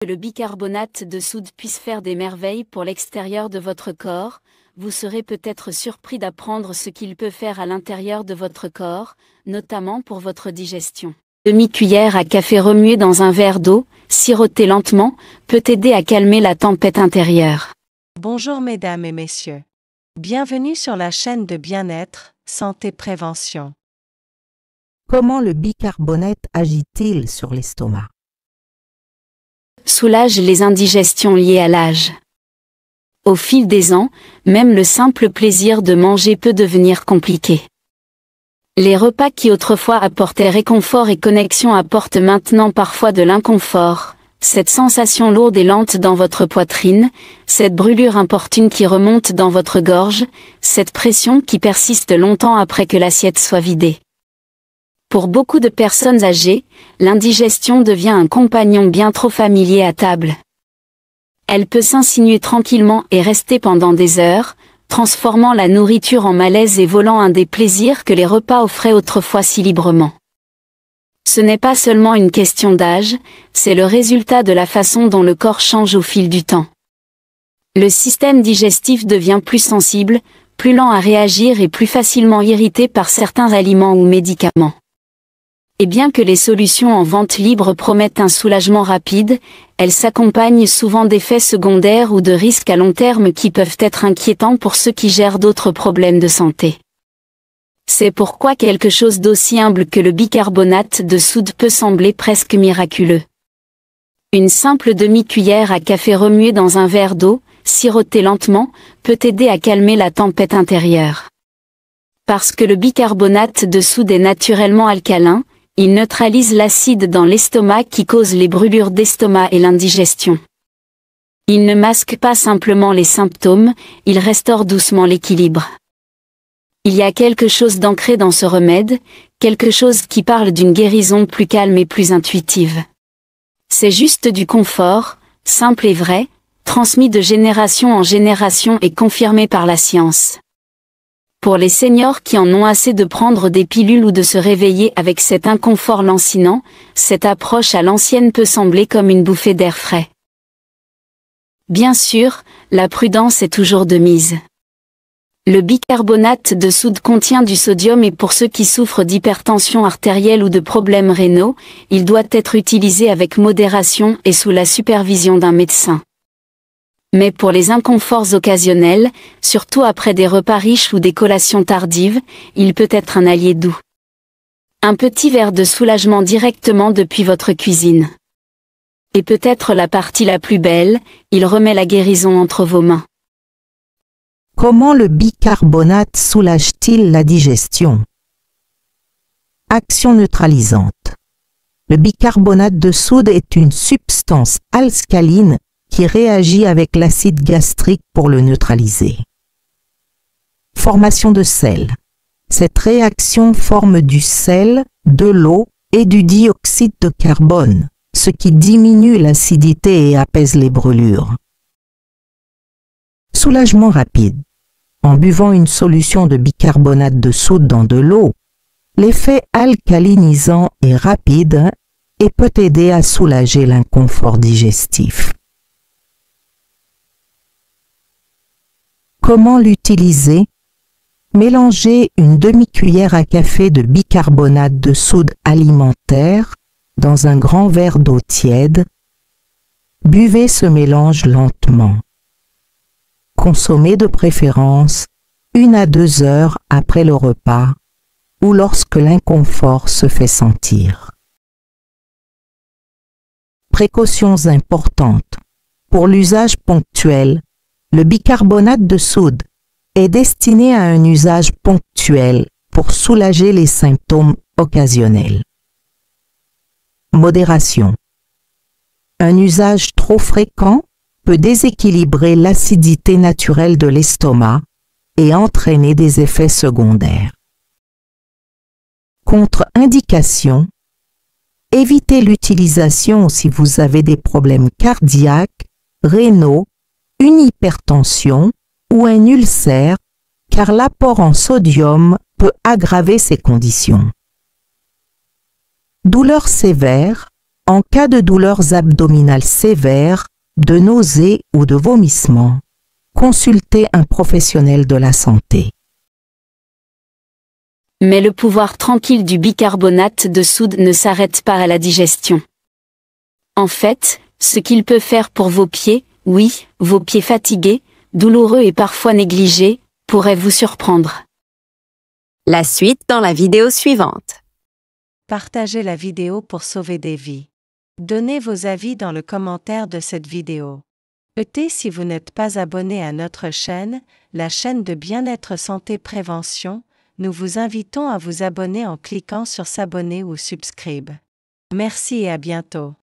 Que le bicarbonate de soude puisse faire des merveilles pour l'extérieur de votre corps, vous serez peut-être surpris d'apprendre ce qu'il peut faire à l'intérieur de votre corps, notamment pour votre digestion. Demi-cuillère à café remuée dans un verre d'eau, sirotée lentement, peut aider à calmer la tempête intérieure. Bonjour mesdames et messieurs. Bienvenue sur la chaîne de bien-être, santé prévention. Comment le bicarbonate agit-il sur l'estomac? Soulage les indigestions liées à l'âge. Au fil des ans, même le simple plaisir de manger peut devenir compliqué. Les repas qui autrefois apportaient réconfort et connexion apportent maintenant parfois de l'inconfort. Cette sensation lourde et lente dans votre poitrine, cette brûlure importune qui remonte dans votre gorge, cette pression qui persiste longtemps après que l'assiette soit vidée. Pour beaucoup de personnes âgées, l'indigestion devient un compagnon bien trop familier à table. Elle peut s'insinuer tranquillement et rester pendant des heures, transformant la nourriture en malaise et volant un des plaisirs que les repas offraient autrefois si librement. Ce n'est pas seulement une question d'âge, c'est le résultat de la façon dont le corps change au fil du temps. Le système digestif devient plus sensible, plus lent à réagir et plus facilement irrité par certains aliments ou médicaments. Et bien que les solutions en vente libre promettent un soulagement rapide, elles s'accompagnent souvent d'effets secondaires ou de risques à long terme qui peuvent être inquiétants pour ceux qui gèrent d'autres problèmes de santé. C'est pourquoi quelque chose d'aussi humble que le bicarbonate de soude peut sembler presque miraculeux. Une simple demi-cuillère à café remuée dans un verre d'eau, sirotée lentement, peut aider à calmer la tempête intérieure. Parce que le bicarbonate de soude est naturellement alcalin, il neutralise l'acide dans l'estomac qui cause les brûlures d'estomac et l'indigestion. Il ne masque pas simplement les symptômes, il restaure doucement l'équilibre. Il y a quelque chose d'ancré dans ce remède, quelque chose qui parle d'une guérison plus calme et plus intuitive. C'est juste du confort, simple et vrai, transmis de génération en génération et confirmé par la science. Pour les seniors qui en ont assez de prendre des pilules ou de se réveiller avec cet inconfort lancinant, cette approche à l'ancienne peut sembler comme une bouffée d'air frais. Bien sûr, la prudence est toujours de mise. Le bicarbonate de soude contient du sodium et pour ceux qui souffrent d'hypertension artérielle ou de problèmes rénaux, il doit être utilisé avec modération et sous la supervision d'un médecin. Mais pour les inconforts occasionnels, surtout après des repas riches ou des collations tardives, il peut être un allié doux. Un petit verre de soulagement directement depuis votre cuisine. Et peut-être la partie la plus belle, il remet la guérison entre vos mains. Comment le bicarbonate soulage-t-il la digestion? Action neutralisante. Le bicarbonate de soude est une substance alcaline qui réagit avec l'acide gastrique pour le neutraliser. Formation de sel. Cette réaction forme du sel, de l'eau et du dioxyde de carbone, ce qui diminue l'acidité et apaise les brûlures. Soulagement rapide. En buvant une solution de bicarbonate de soude dans de l'eau, l'effet alcalinisant est rapide et peut aider à soulager l'inconfort digestif. Comment l'utiliser? Mélangez une demi-cuillère à café de bicarbonate de soude alimentaire dans un grand verre d'eau tiède. Buvez ce mélange lentement. Consommez de préférence 1 à 2 heures après le repas ou lorsque l'inconfort se fait sentir. Précautions importantes. Pour l'usage ponctuel, le bicarbonate de soude est destiné à un usage ponctuel pour soulager les symptômes occasionnels. Modération. Un usage trop fréquent peut déséquilibrer l'acidité naturelle de l'estomac et entraîner des effets secondaires. Contre-indication. Évitez l'utilisation si vous avez des problèmes cardiaques, rénaux, une hypertension ou un ulcère, car l'apport en sodium peut aggraver ces conditions. Douleurs sévères, En cas de douleurs abdominales sévères, de nausées ou de vomissements, consultez un professionnel de la santé. Mais le pouvoir tranquille du bicarbonate de soude ne s'arrête pas à la digestion. En fait, ce qu'il peut faire pour vos pieds, oui, vos pieds fatigués, douloureux et parfois négligés, pourrait vous surprendre. La suite dans la vidéo suivante. Partagez la vidéo pour sauver des vies. Donnez vos avis dans le commentaire de cette vidéo. Si vous n'êtes pas abonné à notre chaîne, la chaîne de Bien-être Santé Prévention, nous vous invitons à vous abonner en cliquant sur s'abonner ou subscribe. Merci et à bientôt.